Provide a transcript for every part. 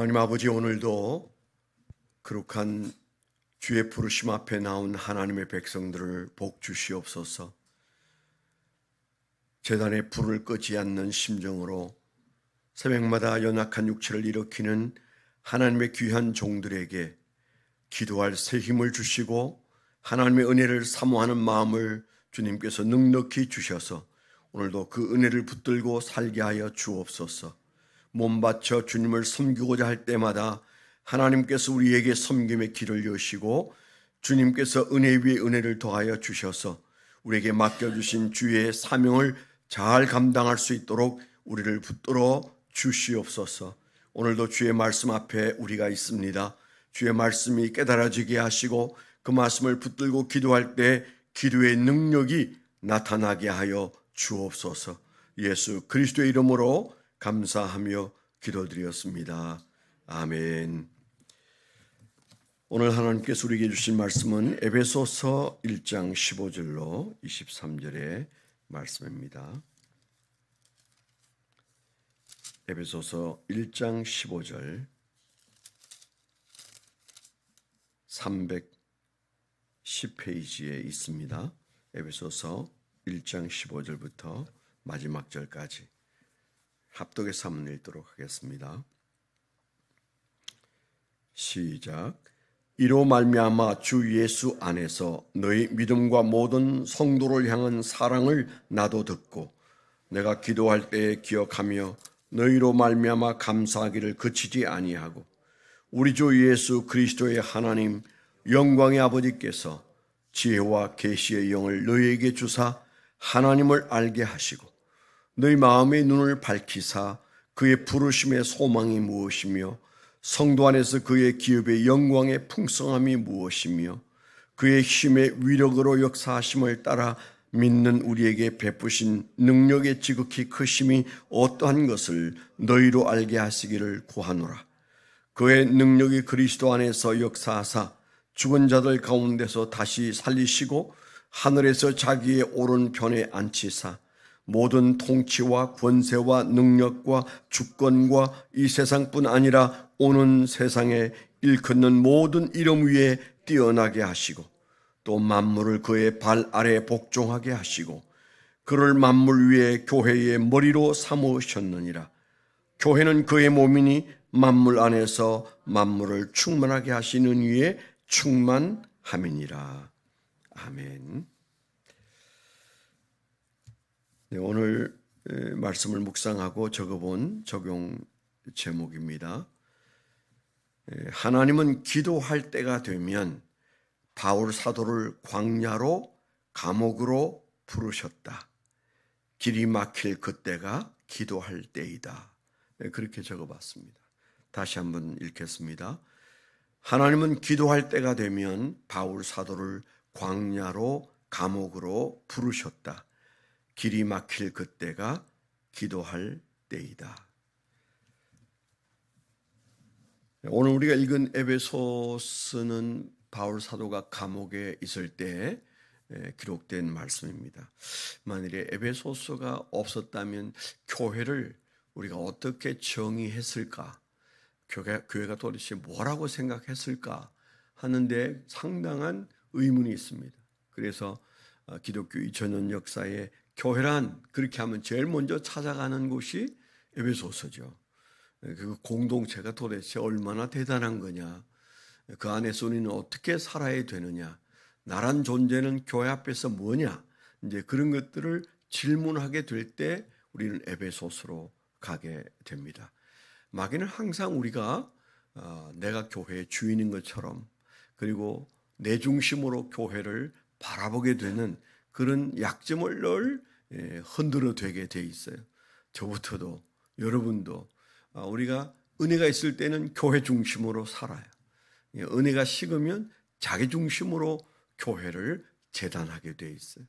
하나님 아버지, 오늘도 거룩한 주의 부르심 앞에 나온 하나님의 백성들을 복 주시옵소서. 제단에 불을 끄지 않는 심정으로 새벽마다 연약한 육체를 일으키는 하나님의 귀한 종들에게 기도할 새 힘을 주시고 하나님의 은혜를 사모하는 마음을 주님께서 넉넉히 주셔서 오늘도 그 은혜를 붙들고 살게 하여 주옵소서. 몸 바쳐 주님을 섬기고자 할 때마다 하나님께서 우리에게 섬김의 길을 여시고 주님께서 은혜 위에 은혜를 더하여 주셔서 우리에게 맡겨주신 주의 사명을 잘 감당할 수 있도록 우리를 붙들어 주시옵소서. 오늘도 주의 말씀 앞에 우리가 있습니다. 주의 말씀이 깨달아지게 하시고 그 말씀을 붙들고 기도할 때 기도의 능력이 나타나게 하여 주옵소서. 예수 그리스도의 이름으로 감사하며 기도드렸습니다. 아멘. 오늘 하나님께서 우리에게 주신 말씀은 에베소서 1장 15절로 23절의 말씀입니다. 에베소서 1장 15절 310페이지에 있습니다. 에베소서 1장 15절부터 마지막 절까지 합독해서 한번 읽도록 하겠습니다. 시작. 이로 말미암아 주 예수 안에서 너희 믿음과 모든 성도를 향한 사랑을 나도 듣고 내가 기도할 때에 기억하며 너희로 말미암아 감사하기를 그치지 아니하고 우리 주 예수 그리스도의 하나님 영광의 아버지께서 지혜와 계시의 영을 너희에게 주사 하나님을 알게 하시고 너희 마음의 눈을 밝히사 그의 부르심의 소망이 무엇이며 성도 안에서 그의 기업의 영광의 풍성함이 무엇이며 그의 힘의 위력으로 역사하심을 따라 믿는 우리에게 베푸신 능력의 지극히 크심이 어떠한 것을 너희로 알게 하시기를 구하노라. 그의 능력이 그리스도 안에서 역사하사 죽은 자들 가운데서 다시 살리시고 하늘에서 자기의 오른편에 앉히사 모든 통치와 권세와 능력과 주권과 이 세상뿐 아니라 오는 세상에 일컫는 모든 이름 위에 뛰어나게 하시고 또 만물을 그의 발 아래 복종하게 하시고 그를 만물 위에 교회의 머리로 삼으셨느니라. 교회는 그의 몸이니 만물 안에서 만물을 충만하게 하시는 이에 충만함이니라. 아멘. 네, 오늘 말씀을 묵상하고 적어본 적용 제목입니다. 하나님은 기도할 때가 되면 바울 사도를 광야로 감옥으로 부르셨다. 길이 막힐 그때가 기도할 때이다. 그렇게 적어봤습니다. 다시 한번 읽겠습니다. 하나님은 기도할 때가 되면 바울 사도를 광야로 감옥으로 부르셨다. 길이 막힐 그때가 기도할 때이다. 오늘 우리가 읽은 에베소서는 바울 사도가 감옥에 있을 때 기록된 말씀입니다. 만일에 에베소서가 없었다면 교회를 우리가 어떻게 정의했을까? 교회가 도대체 뭐라고 생각했을까? 하는데 상당한 의문이 있습니다. 그래서 기독교 2000년 역사에 교회란 그렇게 하면 제일 먼저 찾아가는 곳이 에베소서죠. 그 공동체가 도대체 얼마나 대단한 거냐, 그 안에서 우리는 어떻게 살아야 되느냐, 나란 존재는 교회 앞에서 뭐냐, 이제 그런 것들을 질문하게 될 때 우리는 에베소서로 가게 됩니다. 마귀는 항상 우리가 내가 교회의 주인인 것처럼 그리고 내 중심으로 교회를 바라보게 되는 그런 약점을 늘 흔들어 되게 돼 있어요. 저부터도 여러분도 우리가 은혜가 있을 때는 교회 중심으로 살아요. 은혜가 식으면 자기 중심으로 교회를 재단하게 돼 있어요.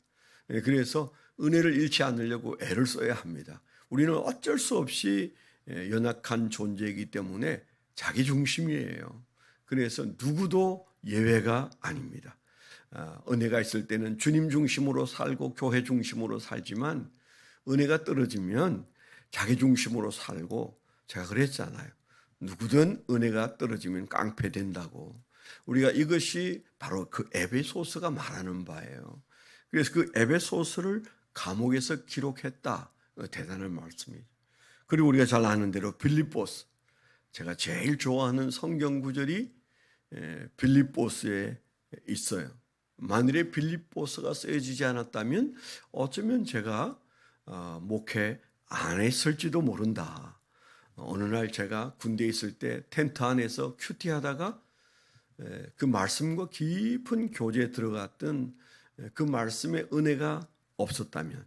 그래서 은혜를 잃지 않으려고 애를 써야 합니다. 우리는 어쩔 수 없이 연약한 존재이기 때문에 자기 중심이에요. 그래서 누구도 예외가 아닙니다. 은혜가 있을 때는 주님 중심으로 살고 교회 중심으로 살지만 은혜가 떨어지면 자기 중심으로 살고 제가 그랬잖아요. 누구든 은혜가 떨어지면 깡패된다고. 우리가 이것이 바로 그 에베소서가 말하는 바예요. 그래서 그 에베소서를 감옥에서 기록했다. 대단한 말씀이죠. 그리고 우리가 잘 아는 대로 빌립보서, 제가 제일 좋아하는 성경 구절이 빌립보서에 있어요. 만일에 빌립보서가 쓰여지지 않았다면 어쩌면 제가 목회 안 했을지도 모른다. 어느 날 제가 군대에 있을 때 텐트 안에서 큐티하다가 그 말씀과 깊은 교제에 들어갔던 그 말씀의 은혜가 없었다면,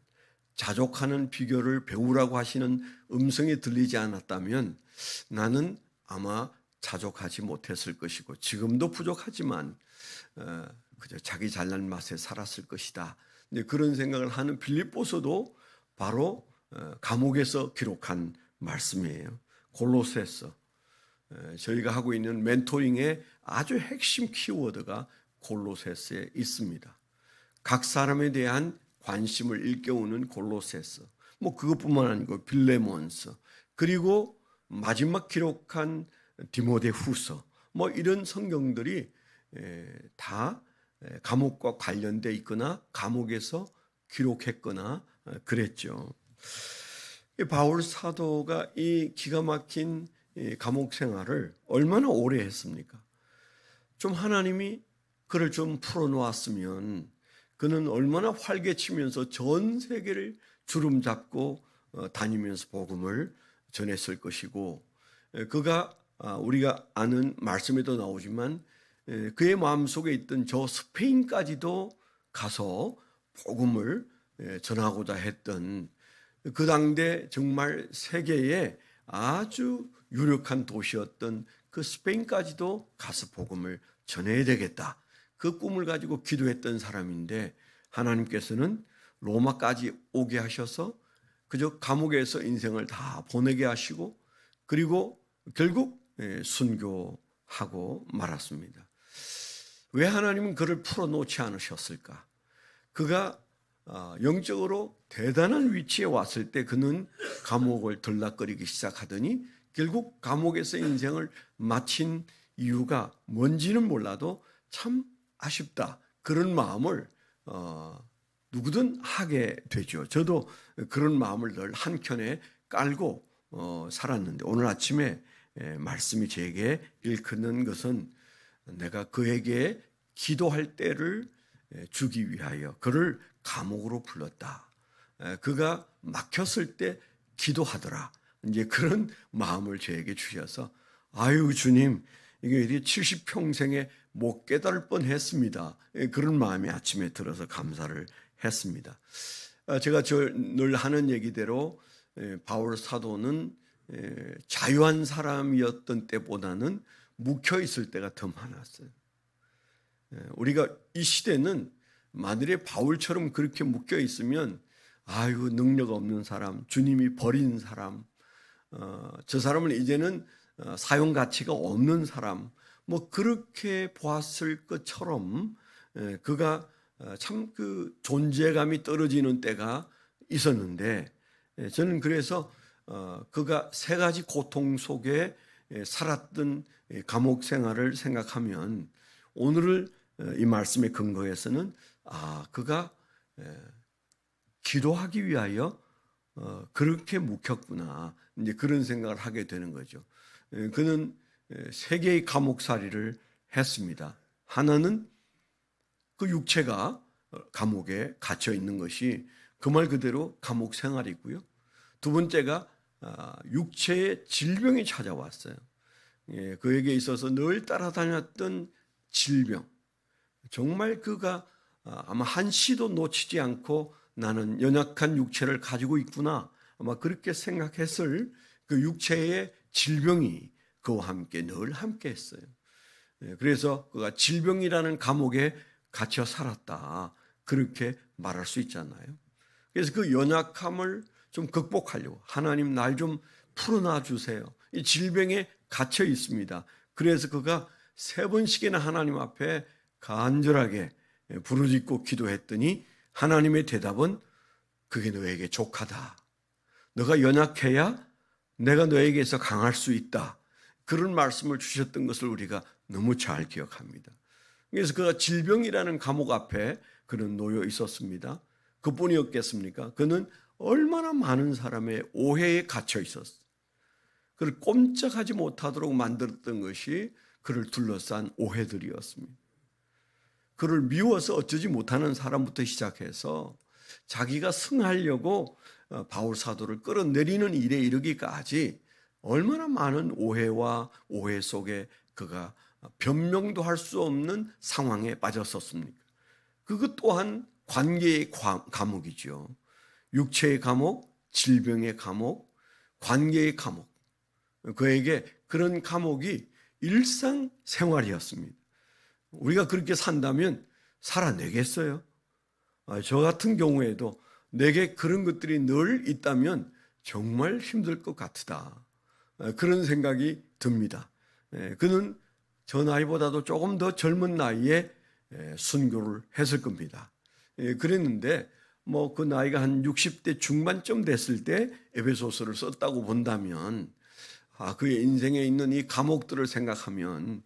자족하는 비결을 배우라고 하시는 음성이 들리지 않았다면 나는 아마 자족하지 못했을 것이고 지금도 부족하지만 그저 자기 잘난 맛에 살았을 것이다. 그런 생각을 하는 빌립보서도 바로 감옥에서 기록한 말씀이에요. 골로새서, 저희가 하고 있는 멘토링의 아주 핵심 키워드가 골로새서에 있습니다. 각 사람에 대한 관심을 일깨우는 골로새서, 그것뿐만 아니고 빌레몬서, 그리고 마지막 기록한 디모데후서, 이런 성경들이 다 감옥과 관련돼 있거나 감옥에서 기록했거나 그랬죠. 바울 사도가 이 기가 막힌 감옥 생활을 얼마나 오래 했습니까? 좀 하나님이 그를 좀 풀어놓았으면 그는 얼마나 활개치면서 전 세계를 주름 잡고 다니면서 복음을 전했을 것이고, 그가 우리가 아는 말씀에도 나오지만 그의 마음속에 있던 저 스페인까지도 가서 복음을 전하고자 했던, 그 당대 정말 세계의 아주 유력한 도시였던 그 스페인까지도 가서 복음을 전해야 되겠다. 그 꿈을 가지고 기도했던 사람인데 하나님께서는 로마까지 오게 하셔서 그저 감옥에서 인생을 다 보내게 하시고, 그리고 결국 순교하고 말았습니다. 왜 하나님은 그를 풀어놓지 않으셨을까? 그가 영적으로 대단한 위치에 왔을 때 그는 감옥을 들락거리기 시작하더니 결국 감옥에서 인생을 마친 이유가 뭔지는 몰라도 참 아쉽다, 그런 마음을 누구든 하게 되죠. 저도 그런 마음을 늘 한켠에 깔고 살았는데 오늘 아침에 말씀이 제게 일컫는 것은 내가 그에게 기도할 때를 주기 위하여 그를 감옥으로 불렀다. 그가 막혔을 때 기도하더라. 이제 그런 마음을 저에게 주셔서 아유 주님, 이게 70평생에 못 깨달을 뻔했습니다. 그런 마음이 아침에 들어서 감사를 했습니다. 제가 늘 하는 얘기대로 바울 사도는 자유한 사람이었던 때보다는 묵혀 있을 때가 더 많았어요. 우리가 이 시대는 만일에 바울처럼 그렇게 묶여 있으면 아유 능력 없는 사람, 주님이 버린 사람, 저 사람은 이제는 사용 가치가 없는 사람, 그렇게 보았을 것처럼 그가 참 그 존재감이 떨어지는 때가 있었는데, 저는 그래서 그가 세 가지 고통 속에 살았던 감옥 생활을 생각하면 오늘 이 말씀의 근거에서는 그가 기도하기 위하여 그렇게 묵혔구나, 이제 그런 생각을 하게 되는 거죠. 그는 세 개의 감옥살이를 했습니다. 하나는 그 육체가 감옥에 갇혀 있는 것이 그 말 그대로 감옥 생활이고요. 두 번째가 육체의 질병이 찾아왔어요. 그에게 있어서 늘 따라다녔던 질병, 정말 그가 아마 한시도 놓치지 않고 나는 연약한 육체를 가지고 있구나, 아마 그렇게 생각했을 그 육체의 질병이 그와 함께 늘 함께 했어요. 그래서 그가 질병이라는 감옥에 갇혀 살았다, 그렇게 말할 수 있잖아요. 그래서 그 연약함을 좀 극복하려고 하나님 날 좀 풀어놔 주세요. 이 질병에 갇혀 있습니다. 그래서 그가 3번씩이나 하나님 앞에 간절하게 부르짖고 기도했더니 하나님의 대답은 그게 너에게 족하다. 너가 연약해야 내가 너에게서 강할 수 있다. 그런 말씀을 주셨던 것을 우리가 너무 잘 기억합니다. 그래서 그가 질병이라는 감옥 앞에 그는 놓여 있었습니다. 그뿐이었겠습니까? 그는 얼마나 많은 사람의 오해에 갇혀 있었어요. 그를 꼼짝하지 못하도록 만들었던 것이 그를 둘러싼 오해들이었습니다. 그를 미워서 어쩌지 못하는 사람부터 시작해서 자기가 승하려고 바울 사도를 끌어내리는 일에 이르기까지 얼마나 많은 오해와 오해 속에 그가 변명도 할 수 없는 상황에 빠졌었습니까? 그것 또한 관계의 감옥이죠. 육체의 감옥, 질병의 감옥, 관계의 감옥. 그에게 그런 감옥이 일상생활이었습니다. 우리가 그렇게 산다면 살아내겠어요? 저 같은 경우에도 내게 그런 것들이 늘 있다면 정말 힘들 것 같다. 그런 생각이 듭니다. 그는 저 나이보다도 조금 더 젊은 나이에 순교를 했을 겁니다. 그랬는데 그 나이가 한 60대 중반쯤 됐을 때 에베소서를 썼다고 본다면 그의 인생에 있는 이 감옥들을 생각하면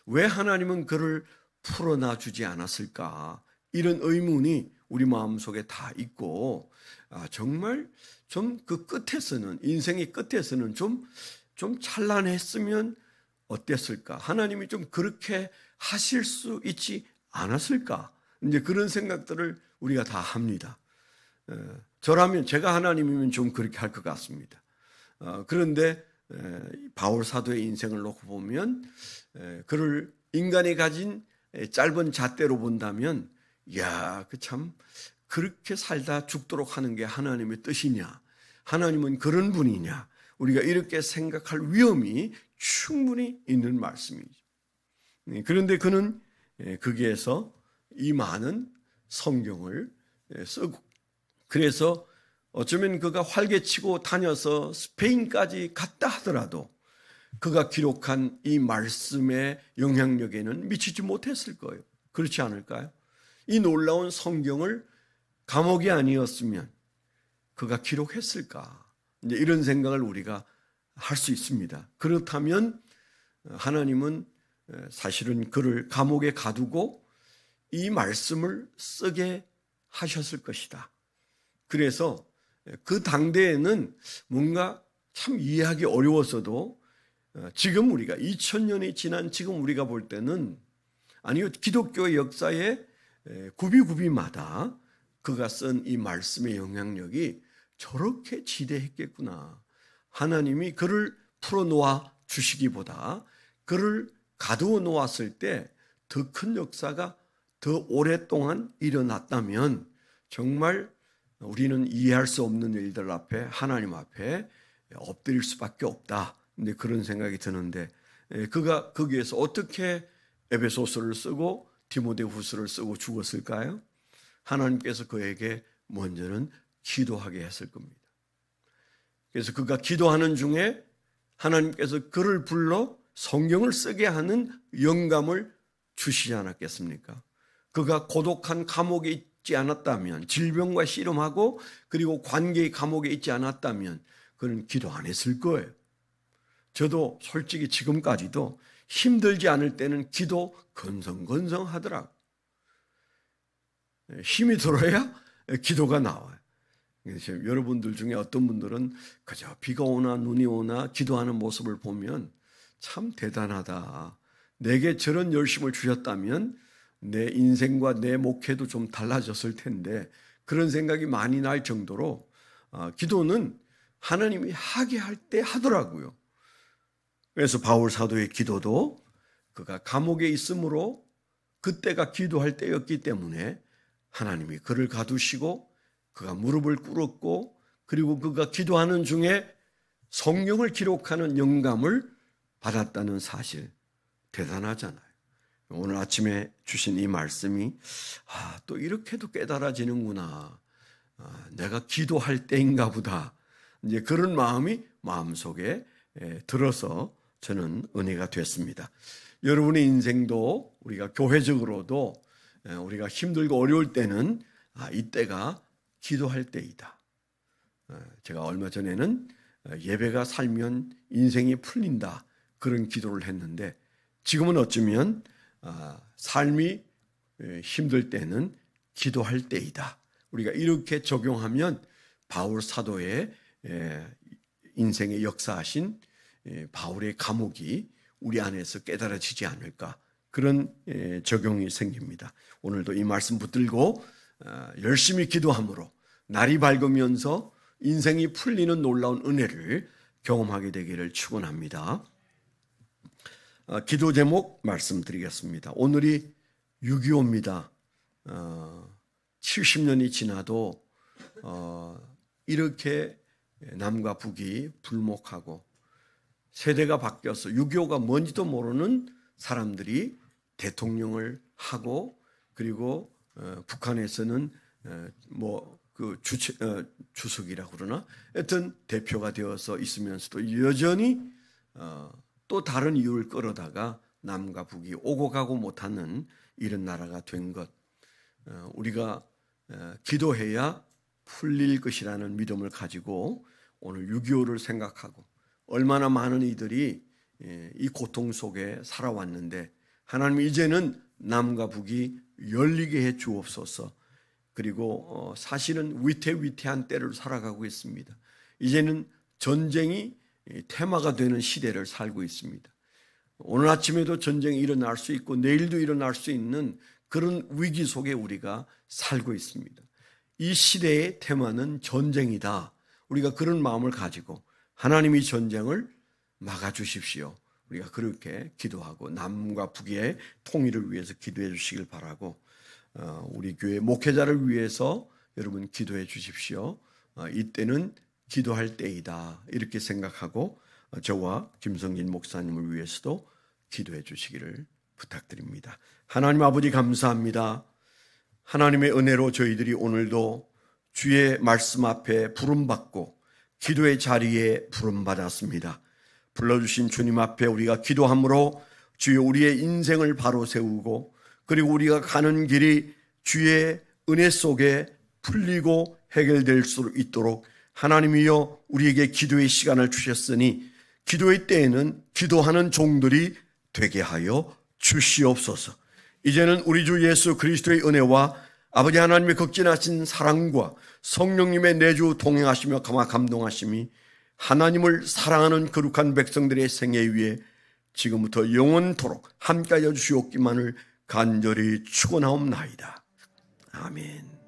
왜 하나님은 그를 풀어놔 주지 않았을까? 이런 의문이 우리 마음속에 다 있고 정말 좀 그 끝에서는 인생의 끝에서는 좀 찬란했으면 어땠을까? 하나님이 좀 그렇게 하실 수 있지 않았을까? 이제 그런 생각들을 우리가 다 합니다. 저라면 제가 하나님이면 좀 그렇게 할 것 같습니다. 그런데 바울 사도의 인생을 놓고 보면 그를 인간이 가진 짧은 잣대로 본다면 그 참 그렇게 살다 죽도록 하는 게 하나님의 뜻이냐? 하나님은 그런 분이냐? 우리가 이렇게 생각할 위험이 충분히 있는 말씀이죠. 그런데 그는 거기에서 이 많은 성경을 쓰고 그래서 어쩌면 그가 활개치고 다녀서 스페인까지 갔다 하더라도 그가 기록한 이 말씀의 영향력에는 미치지 못했을 거예요. 그렇지 않을까요? 이 놀라운 성경을 감옥이 아니었으면 그가 기록했을까? 이제 이런 생각을 우리가 할 수 있습니다. 그렇다면 하나님은 사실은 그를 감옥에 가두고 이 말씀을 쓰게 하셨을 것이다. 그래서 그 당대에는 뭔가 참 이해하기 어려웠어도 지금 우리가 2000년이 지난 지금 우리가 볼 때는 아니요 기독교의 역사에 구비구비마다 그가 쓴 이 말씀의 영향력이 저렇게 지대했겠구나. 하나님이 그를 풀어놓아 주시기보다 그를 가두어 놓았을 때 더 큰 역사가 더 오랫동안 일어났다면 정말 우리는 이해할 수 없는 일들 앞에 하나님 앞에 엎드릴 수밖에 없다. 근데 그런 생각이 드는데 그가 거기에서 어떻게 에베소서를 쓰고 디모데후서를 쓰고 죽었을까요? 하나님께서 그에게 먼저는 기도하게 했을 겁니다. 그래서 그가 기도하는 중에 하나님께서 그를 불러 성경을 쓰게 하는 영감을 주시지 않았겠습니까? 그가 고독한 감옥에 있지 않았다면, 질병과 씨름하고 그리고 관계의 감옥에 있지 않았다면 그는 기도 안 했을 거예요. 저도 솔직히 지금까지도 힘들지 않을 때는 기도 건성건성하더라고요. 힘이 들어야 기도가 나와요. 여러분들 중에 어떤 분들은 그저 비가 오나 눈이 오나 기도하는 모습을 보면 참 대단하다. 내게 저런 열심을 주셨다면 내 인생과 내 목회도 좀 달라졌을 텐데 그런 생각이 많이 날 정도로 기도는 하나님이 하게 할 때 하더라고요. 그래서 바울 사도의 기도도 그가 감옥에 있으므로 그때가 기도할 때였기 때문에 하나님이 그를 가두시고 그가 무릎을 꿇었고 그리고 그가 기도하는 중에 성경을 기록하는 영감을 받았다는 사실 대단하잖아요. 오늘 아침에 주신 이 말씀이 또 이렇게도 깨달아지는구나. 내가 기도할 때인가 보다. 이제 그런 마음이 마음속에 들어서 저는 은혜가 됐습니다. 여러분의 인생도 우리가 교회적으로도 우리가 힘들고 어려울 때는 이때가 기도할 때이다. 제가 얼마 전에는 예배가 살면 인생이 풀린다. 그런 기도를 했는데 지금은 어쩌면 삶이 힘들 때는 기도할 때이다. 우리가 이렇게 적용하면 바울 사도의 인생의 역사하신 바울의 감옥이 우리 안에서 깨달아지지 않을까, 그런 적용이 생깁니다. 오늘도 이 말씀 붙들고 열심히 기도함으로 날이 밝으면서 인생이 풀리는 놀라운 은혜를 경험하게 되기를 축원합니다. 기도 제목 말씀드리겠습니다. 오늘이 6.25입니다. 70년이 지나도 이렇게 남과 북이 불목하고 세대가 바뀌어서 6.25가 뭔지도 모르는 사람들이 대통령을 하고, 그리고 북한에서는 주석이라고 그러나 하여튼 대표가 되어서 있으면서도 여전히 또 다른 이유를 끌어다가 남과 북이 오고 가고 못하는 이런 나라가 된 것, 우리가 기도해야 풀릴 것이라는 믿음을 가지고 오늘 6.25를 생각하고, 얼마나 많은 이들이 이 고통 속에 살아왔는데 하나님 이제는 남과 북이 열리게 해 주옵소서. 그리고 사실은 위태위태한 때를 살아가고 있습니다. 이제는 전쟁이 테마가 되는 시대를 살고 있습니다. 오늘 아침에도 전쟁이 일어날 수 있고 내일도 일어날 수 있는 그런 위기 속에 우리가 살고 있습니다. 이 시대의 테마는 전쟁이다. 우리가 그런 마음을 가지고 하나님이 전쟁을 막아주십시오. 우리가 그렇게 기도하고 남과 북의 통일을 위해서 기도해 주시길 바라고, 우리 교회 목회자를 위해서 여러분 기도해 주십시오. 이때는 기도할 때이다, 이렇게 생각하고 저와 김성진 목사님을 위해서도 기도해 주시기를 부탁드립니다. 하나님 아버지 감사합니다. 하나님의 은혜로 저희들이 오늘도 주의 말씀 앞에 부름받고 기도의 자리에 부름받았습니다. 불러주신 주님 앞에 우리가 기도함으로 주여 우리의 인생을 바로 세우고, 그리고 우리가 가는 길이 주의 은혜 속에 풀리고 해결될 수 있도록 하나님이여 우리에게 기도의 시간을 주셨으니 기도의 때에는 기도하는 종들이 되게 하여 주시옵소서. 이제는 우리 주 예수 그리스도의 은혜와 아버지 하나님의 극진하신 사랑과 성령님의 내주 동행하시며 감동하심이 하나님을 사랑하는 거룩한 백성들의 생애 위에 지금부터 영원토록 함께하여 주시옵기만을 간절히 축원하옵나이다. 아멘.